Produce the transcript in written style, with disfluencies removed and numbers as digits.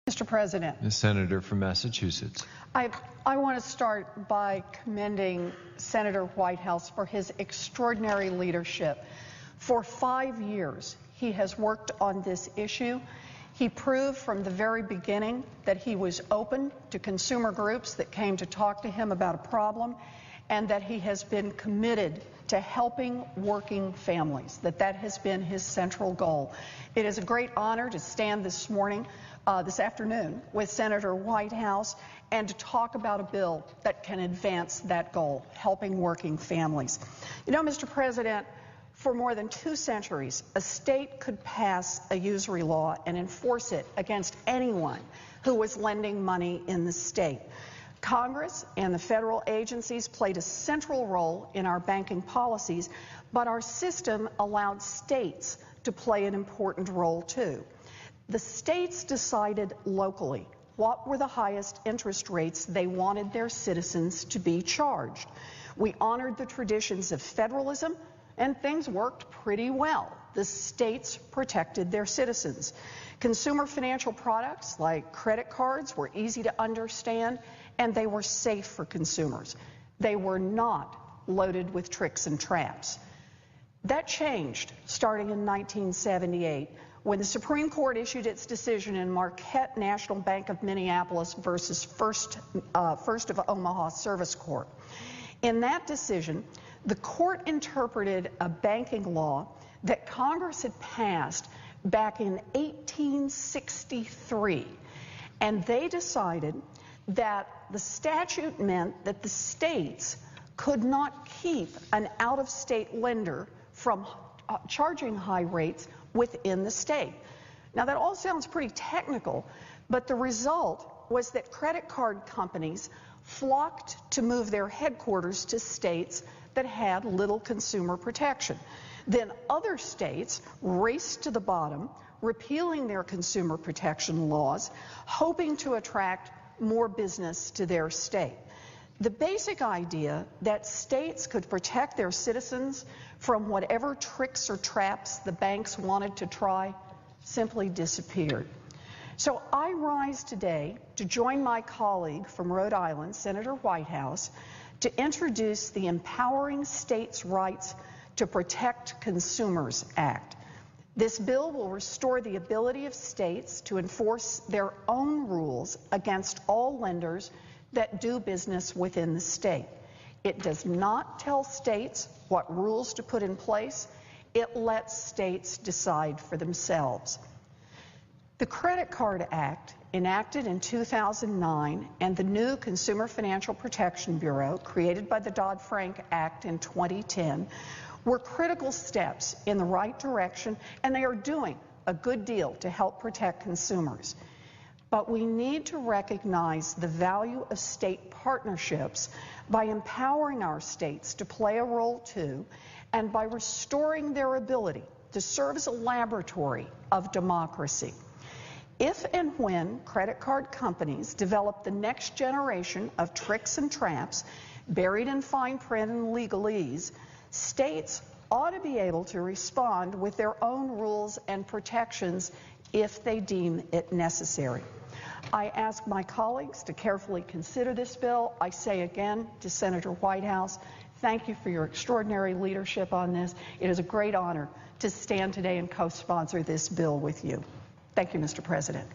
Mr. President. The senator from Massachusetts. I want to start by commending Senator Whitehouse for his extraordinary leadership. For 5 years, he has worked on this issue. He proved from the very beginning that he was open to consumer groups that came to talk to him about a problem, and that he has been committed to helping working families, that has been his central goal. It is a great honor to stand this afternoon with Senator Whitehouse and to talk about a bill that can advance that goal, helping working families. You know, Mr. President, for more than 2 centuries, a state could pass a usury law and enforce it against anyone who was lending money in the state. Congress and the federal agencies played a central role in our banking policies, but our system allowed states to play an important role too. The states decided locally what were the highest interest rates they wanted their citizens to be charged. We honored the traditions of federalism, and things worked pretty well. The states protected their citizens. Consumer financial products like credit cards were easy to understand, and they were safe for consumers. They were not loaded with tricks and traps. That changed starting in 1978 when the Supreme Court issued its decision in Marquette National Bank of Minneapolis versus First of Omaha Service Corp. In that decision, the court interpreted a banking law that Congress had passed back in 1863, and they decided that the statute meant that the states could not keep an out-of-state lender from charging high rates within the state. Now, that all sounds pretty technical, but the result was that credit card companies flocked to move their headquarters to states that had little consumer protection. Then other states raced to the bottom, repealing their consumer protection laws, hoping to attract more business to their state. The basic idea that states could protect their citizens from whatever tricks or traps the banks wanted to try simply disappeared. So I rise today to join my colleague from Rhode Island, Senator Whitehouse, to introduce the Empowering States' Rights to Protect Consumers Act. This bill will restore the ability of states to enforce their own rules against all lenders that do business within the state. It does not tell states what rules to put in place. It lets states decide for themselves. The Credit Card Act, enacted in 2009, and the new Consumer Financial Protection Bureau, created by the Dodd-Frank Act in 2010, were critical steps in the right direction, and they are doing a good deal to help protect consumers. But we need to recognize the value of state partnerships by empowering our states to play a role too, and by restoring their ability to serve as a laboratory of democracy. If and when credit card companies develop the next generation of tricks and traps buried in fine print and legalese, states ought to be able to respond with their own rules and protections if they deem it necessary. I ask my colleagues to carefully consider this bill. I say again to Senator Whitehouse, thank you for your extraordinary leadership on this. It is a great honor to stand today and co-sponsor this bill with you. Thank you, Mr. President.